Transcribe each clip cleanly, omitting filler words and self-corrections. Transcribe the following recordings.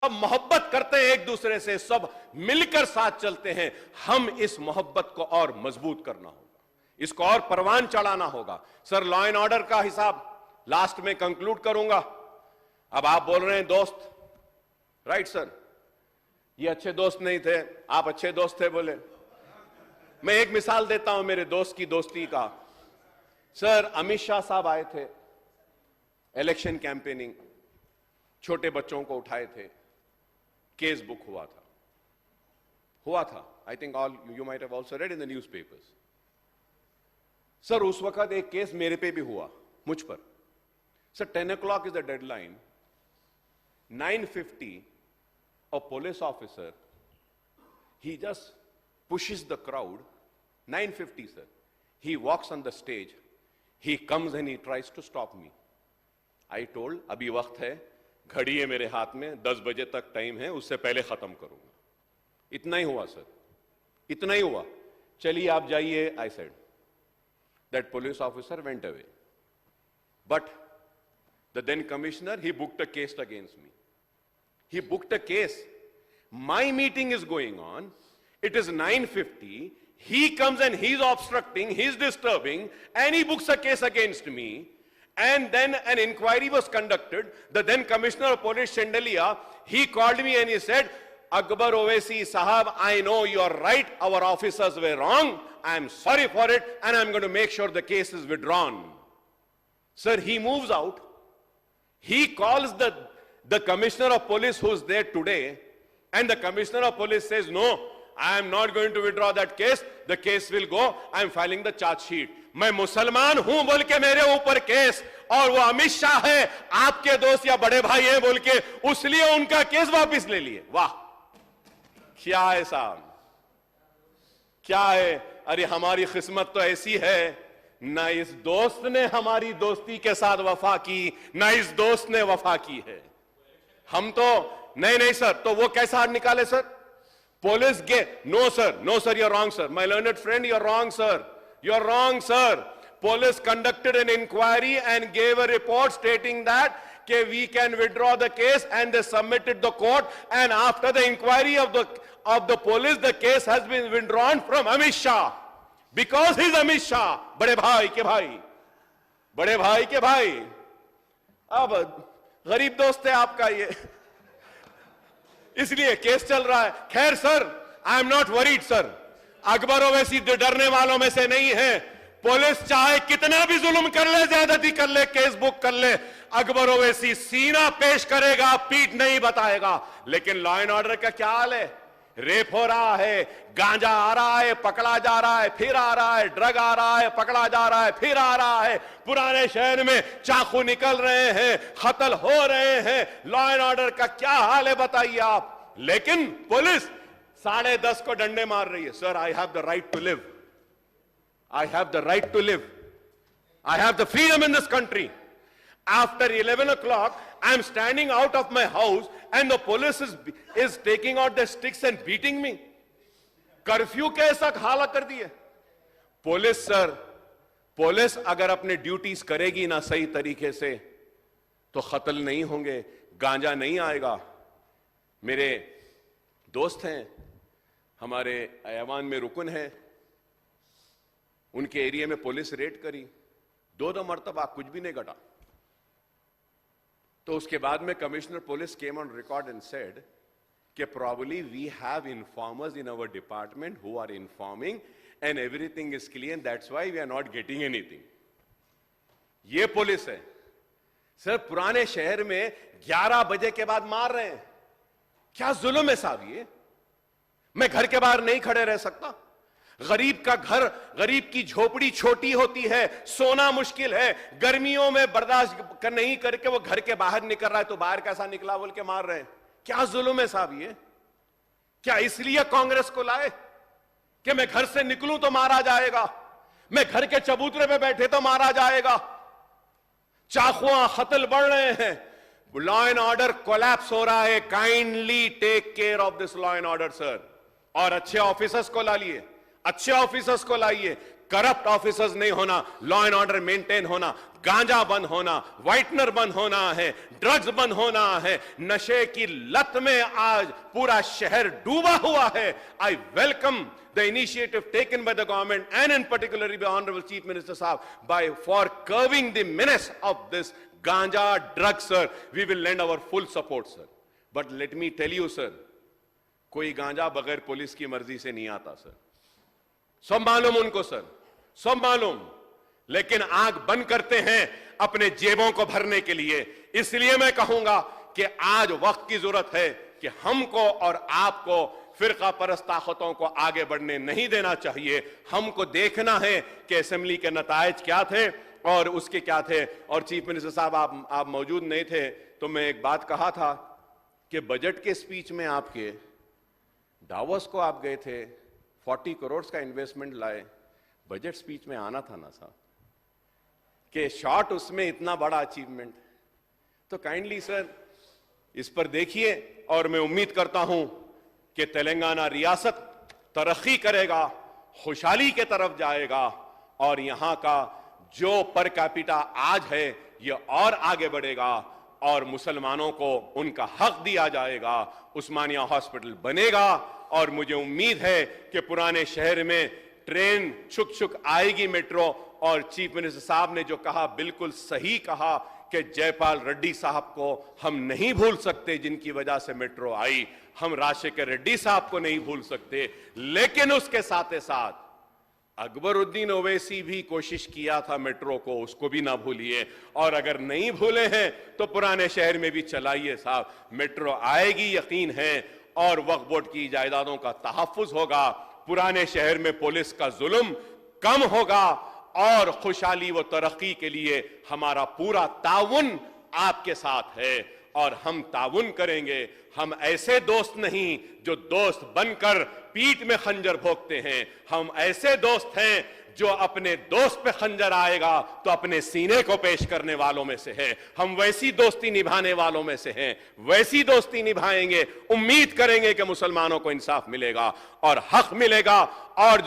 सब मोहब्बत करते हैं एक दूसरे से, सब मिलकर साथ चलते हैं। हम इस मोहब्बत को और मजबूत करना होगा, इसको और परवान चढ़ाना होगा। सर, लॉ एंड ऑर्डर का हिसाब लास्ट में कंक्लूड करूंगा। अब आप बोल रहे हैं दोस्त, राइट सर, ये अच्छे दोस्त नहीं थे, आप अच्छे दोस्त थे बोले। मैं एक मिसाल देता हूं मेरे दोस्त की दोस्ती का। सर, अमित शाह साहब आए थे, इलेक्शन कैंपेनिंग, छोटे बच्चों को उठाए थे, केस बुक हुआ था। I think all you might have also red in the newspapers. Sir, उस वक्त एक केस मेरे पे भी हुआ, मुझ पर। Sir, 10 o'clock is the deadline. 9:50, a police officer, he just pushes the crowd. 9:50, sir. He walks on the stage. He comes and he tries to stop me. I told, अभी वक्त है, घड़ी है मेरे हाथ में, 10 बजे तक टाइम है, उससे पहले खत्म करूंगा। इतना ही हुआ सर, इतना ही हुआ। चलिए आप जाइए, I said. That police officer went away. But the then commissioner, he booked a case against me. He booked a case. My meeting is going on. It is 9:50. He comes and he's obstructing, he's disturbing, and he books a case against me. And then an inquiry was conducted. The then commissioner of police, Chandeliya, he called me and he said, Akbar Owaisi Sahab, I know you are right. Our officers were wrong. I am sorry for it, and I'm going to make sure the case is withdrawn. Sir, he moves out. He calls the commissioner of police who's there today, and the commissioner of police says, no, I am not going to withdraw that case. The case will go. I am filing the charge sheet. मैं मुसलमान हूं बोल के मेरे ऊपर case, और वो अमित शाह है, आपके दोस्त या बड़े भाई है बोल के, उसलिए उनका केस वापस ले लिए। वाह, क्या है साहब, क्या है। अरे हमारी किस्मत तो ऐसी है, ना इस दोस्त ने हमारी दोस्ती के साथ वफा की, ना इस दोस्त ने वफा की है। हम तो नहीं सर, तो वो कैसा निकाले सर? पुलिस गे, no sir, you're wrong sir, my learned friend, you're wrong sir, you're wrong sir. Police conducted an inquiry and gave a report stating that we can withdraw the case, and they submitted the court, and after the inquiry of the police, the case has been withdrawn from Amit Shah because he's Amit Shah. बड़े भाई के भाई, अब गरीब दोस्त है आपका ये, इसलिए केस चल रहा है। खैर sir, I am not worried sir, Akbar Owaisi डरने वालों में से नहीं है। पुलिस चाहे कितना भी जुल्म कर ले, ज्यादती कर ले, केस बुक कर ले, अकबर ओवैसी सीना पेश करेगा, पीठ नहीं बताएगा। लेकिन लॉ एंड ऑर्डर का क्या हाल है? रेप हो रहा है, गांजा आ रहा है, पकड़ा जा रहा है, फिर आ रहा है, ड्रग आ रहा है, पकड़ा जा रहा है, फिर आ रहा है, पुराने शहर में चाकू निकल रहे हैं, कत्ल हो रहे हैं। लॉ एंड ऑर्डर का क्या हाल है बताइए आप। लेकिन पुलिस 10:30 को डंडे मार रही है। Sir, I have the right to live, I have the right to live. I have the freedom in this country. After 11 o'clock, I am standing out of my house and the police is taking out their sticks and beating me. Curfew कैसा हाला कर दिए police. Sir, police अगर अपने duties करेगी ना सही तरीके से तो कत्ल नहीं होंगे, गांजा नहीं आएगा। मेरे दोस्त हैं, हमारे ऐवान में रुकन है, उनके एरिया में पुलिस रेड करी, 2 मरतबा कुछ भी नहीं घटा। तो उसके बाद में commissioner police came on record and said कि probably we have informers in our department who are informing and everything is clear, and that's why we are not getting anything. ये पुलिस है सर। पुराने शहर में 11 बजे के बाद मार रहे हैं, क्या जुल्म है साहब ये। मैं घर के बाहर नहीं खड़े रह सकता। गरीब का घर, गरीब की झोपड़ी छोटी होती है, सोना मुश्किल है, गर्मियों में बर्दाश्त नहीं करके वो घर के बाहर निकल रहा है, तो बाहर कैसा निकला बोल के मार रहे हैं। क्या जुल्म है साहब ये। क्या इसलिए कांग्रेस को लाए कि मैं घर से निकलूं तो मारा जाएगा, मैं घर के चबूतरे पे बैठे तो मारा जाएगा। चाकुआं कत्ल बढ़ रहे हैं, लॉ एंड ऑर्डर कोलैप्स हो रहा है। Kindly take care of this law and order sir, और अच्छे ऑफिसर्स को ला लिए, अच्छे ऑफिसर्स को लाइए। करप्ट ऑफिसर्स नहीं होना, लॉ एंड ऑर्डर मेंटेन होना, गांजा बंद होना, व्हाइटनर बंद होना है, ड्रग्स बंद होना है। नशे की लत में आज पूरा शहर डूबा हुआ है। I welcome the initiative taken by the government and in particularly by Honorable Chief Minister Saab for curbing the menace of this ganja drug, sir. We will lend our full support, sir. But let me tell you, sir, कोई गांजा बगैर police की मर्जी से नहीं आता, sir. सब मालूम उनको, सर, सब मालूम, लेकिन आंख बंद करते हैं अपने जेबों को भरने के लिए। इसलिए मैं कहूंगा कि आज वक्त की जरूरत है कि हमको और आपको फिरका परस्त ताकतों को आगे बढ़ने नहीं देना चाहिए। हमको देखना है कि असेंबली के नतायज क्या थे और उसके क्या थे। और चीफ मिनिस्टर साहब, आप मौजूद नहीं थे तो मैं एक बात कहा था कि बजट के स्पीच में आपके डावोस को आप गए थे, 40 करोड़ का इन्वेस्टमेंट लाए, बजट स्पीच में आना था ना साहब, कि शॉर्ट उसमें इतना बड़ा अचीवमेंट। तो काइंडली सर इस पर देखिए और मैं उम्मीद करता हूं कि तेलंगाना रियासत तरक्की करेगा, खुशहाली के तरफ जाएगा और यहां का जो पर कैपिटा आज है ये और आगे बढ़ेगा और मुसलमानों को उनका हक दिया जाएगा। उस्मानिया हॉस्पिटल बनेगा और मुझे उम्मीद है कि पुराने शहर में ट्रेन छुक छुक आएगी, मेट्रो। और चीफ मिनिस्टर साहब ने जो कहा बिल्कुल सही कहा कि जयपाल रेड्डी साहब को हम नहीं भूल सकते, जिनकी वजह से मेट्रो आई। हम राजशेखर रेड्डी साहब को नहीं भूल सकते, लेकिन उसके साथ साथ अकबरुद्दीन ओवैसी भी कोशिश किया था मेट्रो को, उसको भी ना भूलिए। और अगर नहीं भूले हैं तो पुराने शहर में भी चलाइए साहब, मेट्रो आएगी यकीन है। और वक्फ बोर्ड की जायदादों का तहफ्फुज होगा, पुराने शहर में पुलिस का जुल्म कम होगा और खुशहाली व तरक्की के लिए हमारा पूरा ताउन आपके साथ है और हम ताउन करेंगे। हम ऐसे दोस्त नहीं जो दोस्त बनकर पीठ में खंजर भोंकते हैं, हम ऐसे दोस्त हैं जो अपने दोस्त पे खंजर आएगा तो अपने सीने को पेश करने वालों में से है। हम वैसी दोस्ती निभाने वालों में से हैं, वैसी दोस्ती निभाएंगे। उम्मीद करेंगे कि मुसलमानों को इंसाफ मिलेगा और हक मिलेगा और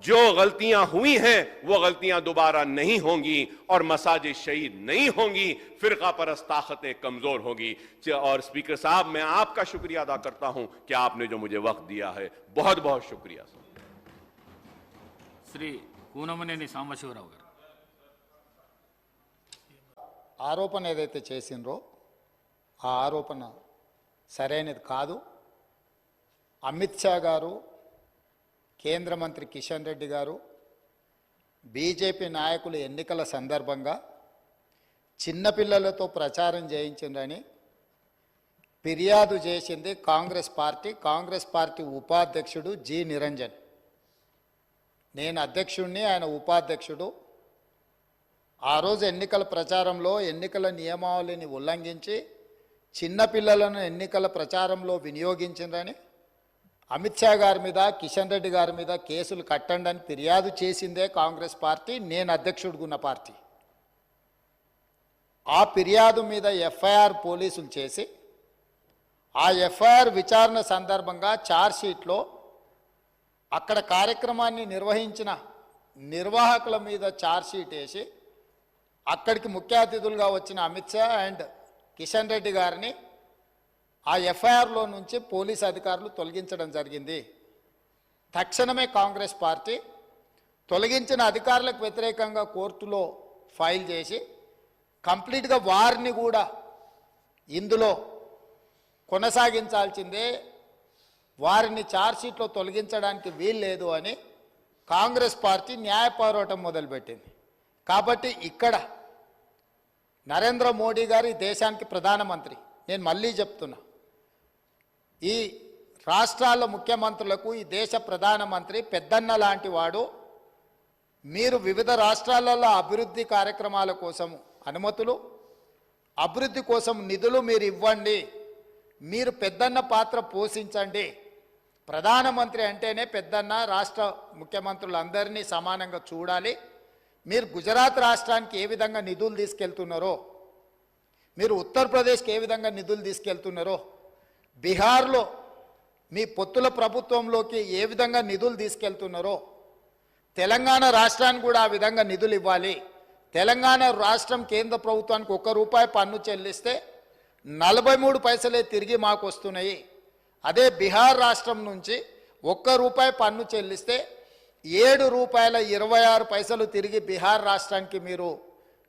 जो गलतियां हुई हैं वो गलतियां दोबारा नहीं होंगी और मसाजिद शहीद नहीं होंगी, फिरका परस्त ताकतें कमजोर होगी। और स्पीकर साहब, मैं आपका शुक्रिया अदा करता हूं कि आपने जो मुझे वक्त दिया है, बहुत बहुत शुक्रिया। श्री కూనమనేని సాంబశివరావు గారు ఆరోపణ ఏదైతే చేసిండ్రో ఆ ఆరోపణ సరైనది కాదు. అమిత్ షా గారు, కేంద్ర మంత్రి కిషన్ రెడ్డి గారు, బీజేపీ నాయకులు ఎన్నికల సందర్భంగా చిన్నపిల్లలతో ప్రచారం చేయించిందని ఫిర్యాదు చేసింది కాంగ్రెస్ పార్టీ ఉపాధ్యక్షుడు జి నిరంజన్. నేను అధ్యక్షుడిని, ఆయన ఉపాధ్యక్షుడు. ఆ రోజు ఎన్నికల ప్రచారంలో ఎన్నికల నియమావళిని ఉల్లంఘించి చిన్నపిల్లలను ఎన్నికల ప్రచారంలో వినియోగించిందని అమిత్ షా గారి మీద, కిషన్ రెడ్డి గారి మీద కేసులు కట్టండి అని ఫిర్యాదు చేసిందే కాంగ్రెస్ పార్టీ, నేను అధ్యక్షుడిగున్న పార్టీ. ఆ ఫిర్యాదు మీద ఎఫ్ఐఆర్ పోలీసులు చేసి ఆ ఎఫ్ఐఆర్ విచారణ సందర్భంగా ఛార్జ్షీట్లో అక్కడ కార్యక్రమాన్ని నిర్వహించిన నిర్వాహకుల మీద ఛార్జ్షీట్ వేసి అక్కడికి ముఖ్య అతిథులుగా వచ్చిన అమిత్ షా అండ్ కిషన్ రెడ్డి గారిని ఆ ఎఫ్ఐఆర్లో నుంచి పోలీస్ అధికారులు తొలగించడం జరిగింది. తక్షణమే కాంగ్రెస్ పార్టీ తొలగించిన అధికారులకు వ్యతిరేకంగా కోర్టులో ఫైల్ చేసి కంప్లీట్గా వారిని కూడా ఇందులో కొనసాగించాల్సిందే, వారిని ఛార్జ్షీట్లో తొలగించడానికి వీల్లేదు అని కాంగ్రెస్ పార్టీ న్యాయ పోరాటం మొదలుపెట్టింది. కాబట్టి ఇక్కడ నరేంద్ర మోడీ గారు ఈ దేశానికి ప్రధానమంత్రి. నేను మళ్ళీ చెప్తున్నా, ఈ రాష్ట్రాల ముఖ్యమంత్రులకు ఈ దేశ ప్రధానమంత్రి పెద్దన్న లాంటి వాడు. మీరు వివిధ రాష్ట్రాలలో అభివృద్ధి కార్యక్రమాల కోసం అనుమతులు, అభివృద్ధి కోసం నిధులు మీరు ఇవ్వండి, మీరు పెద్దన్న పాత్ర పోషించండి. ప్రధానమంత్రి అంటేనే పెద్దన్న, రాష్ట్ర ముఖ్యమంత్రులందరినీ సమానంగా చూడాలి. మీరు గుజరాత్ రాష్ట్రానికి ఏ విధంగా నిధులు తీసుకెళ్తున్నారో, మీరు ఉత్తరప్రదేశ్కి ఏ విధంగా నిధులు తీసుకెళ్తున్నారో, బీహార్లో మీ పొత్తుల ప్రభుత్వంలోకి ఏ విధంగా నిధులు తీసుకెళ్తున్నారో, తెలంగాణ రాష్ట్రానికి కూడా ఆ విధంగా నిధులు ఇవ్వాలి. తెలంగాణ రాష్ట్రం కేంద్ర ప్రభుత్వానికి ₹1 పన్ను చెల్లిస్తే 43 పైసలే తిరిగి మాకు వస్తున్నాయి. అదే బీహార్ రాష్ట్రం నుంచి ₹1 పన్ను చెల్లిస్తే ₹7.26 తిరిగి బీహార్ రాష్ట్రానికి మీరు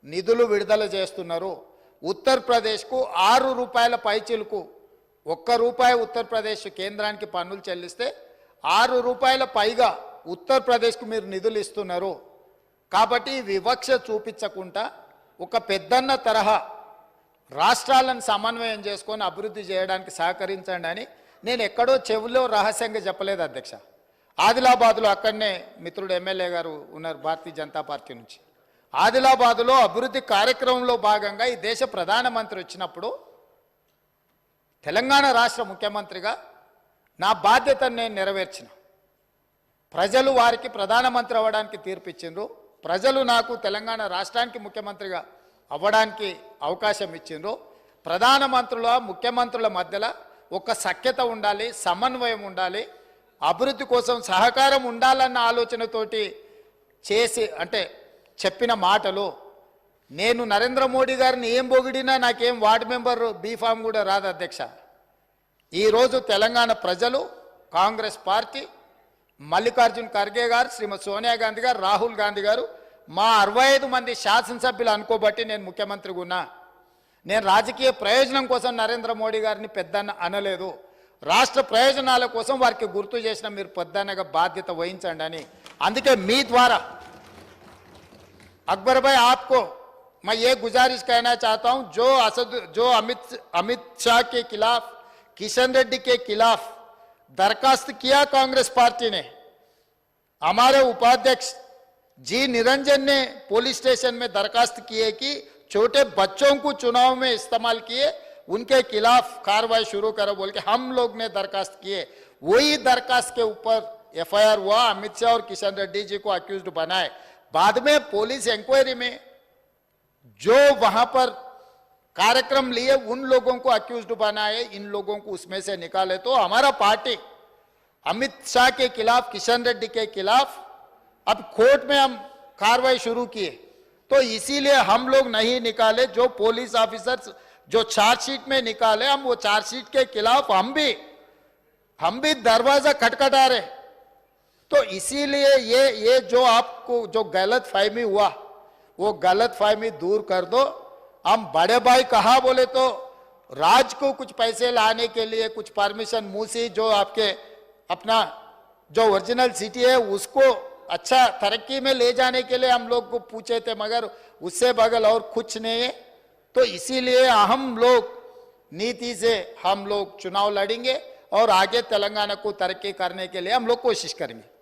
నిధులు విడుదల చేస్తున్నారు. ఉత్తరప్రదేశ్కు ₹6 పైచిలకు ₹1 ఉత్తరప్రదేశ్ కేంద్రానికి పన్నులు చెల్లిస్తే ₹6 పైగా ఉత్తరప్రదేశ్కు మీరు నిధులు ఇస్తున్నారు. కాబట్టి వివక్ష చూపించకుండా ఒక పెద్దన్న తరహా రాష్ట్రాలను సమన్వయం చేసుకొని అభివృద్ధి చేయడానికి సహకరించండి అని నేను ఎక్కడో చెవిలో రహస్యంగా చెప్పలేదు అధ్యక్ష. ఆదిలాబాద్లో అక్కడనే మిత్రుడు ఎమ్మెల్యే గారు ఉన్నారు భారతీయ జనతా పార్టీ నుంచి. ఆదిలాబాద్లో అభివృద్ధి కార్యక్రమంలో భాగంగా ఈ దేశ ప్రధానమంత్రి వచ్చినప్పుడు తెలంగాణ రాష్ట్ర ముఖ్యమంత్రిగా నా బాధ్యతను నేను నెరవేర్చిన. ప్రజలు వారికి ప్రధానమంత్రి అవ్వడానికి తీర్పిచ్చిండ్రు. ప్రజలు నాకు తెలంగాణ రాష్ట్రానికి ముఖ్యమంత్రిగా అవ్వడానికి అవకాశం ఇచ్చిండ్రు. ప్రధానమంత్రుల ముఖ్యమంత్రుల మధ్యలో ఒక సఖ్యత ఉండాలి, సమన్వయం ఉండాలి, అభివృద్ధి కోసం సహకారం ఉండాలన్న ఆలోచనతోటి చేసి అంటే చెప్పిన మాటలు. నేను నరేంద్ర మోడీ గారిని ఏం పొగిడినా నాకేం వార్డు మెంబర్ బీఫామ్ కూడా రాదు అధ్యక్ష. ఈరోజు తెలంగాణ ప్రజలు, కాంగ్రెస్ పార్టీ, మల్లికార్జున్ ఖర్గే గారు, శ్రీమతి సోనియా గాంధీ గారు, రాహుల్ గాంధీ గారు, మా 65 మంది శాసనసభ్యులు అనుకోబట్టి నేను ముఖ్యమంత్రిగా ఉన్నా. నేను రాజకీయ ప్రయోజనం కోసం నరేంద్ర మోడీ గారిని పెద్దన్న అనలేదు. రాష్ట్ర ప్రయోజనాల కోసం వారికి గుర్తు చేసిన మీరు పెద్దన్నగా బాధ్యత వహించండి అని. అందుకే మీ ద్వారా अकबर भाई आपको मैं ये गुजारिश कहना चाहता हूं, जो अमित शाह के खिलाफ, किशन रेड्डी के खिलाफ दरखास्त किया कांग्रेस पार्टी ने, हमारे उपाध्यक्ष जी निरंजन ने पुलिस स्टेशन में दरखास्त किए कि छोटे बच्चों को चुनाव में इस्तेमाल किए, उनके खिलाफ कार्रवाई शुरू करो बोल के हम लोग ने दरखास्त किए. वही दरखास्त के ऊपर एफआईआर हुआ. अमित शाह और किशन रेड्डी जी को अक्यूज्ड बनाए. बाद में पुलिस इंक्वायरी में जो वहां पर कार्यक्रम लिए उन लोगों को अक्यूज्ड बनाए, इन लोगों को उसमें से निकाले. तो हमारा पार्टी अमित शाह के खिलाफ, किशन रेड्डी के खिलाफ अब कोर्ट में हम कार्रवाई शुरू किए. तो इसीलिए हम लोग नहीं निकाले. जो पुलिस ऑफिसर्स जो चार्जशीट में निकाले, हम वो चार्जशीट के खिलाफ हम भी दरवाजा खटखटा रहे. तो इसीलिए ये जो आपको जो गलत फहमी हुआ वो गलत फहमी दूर कर दो. हम बड़े भाई कहा बोले तो राज को कुछ पैसे लाने के लिए कुछ परमिशन मूसी जो आपके अपना जो ओरिजिनल सिटी है उसको अच्छा तरक्की में ले जाने के लिए हम लोग को पूछे थे, मगर उससे बगल और कुछ नहीं है. तो इसीलिए हम लोग नीति से हम लोग चुनाव लड़ेंगे और आगे तेलंगाना को तरक्की करने के लिए हम लोग कोशिश करेंगे.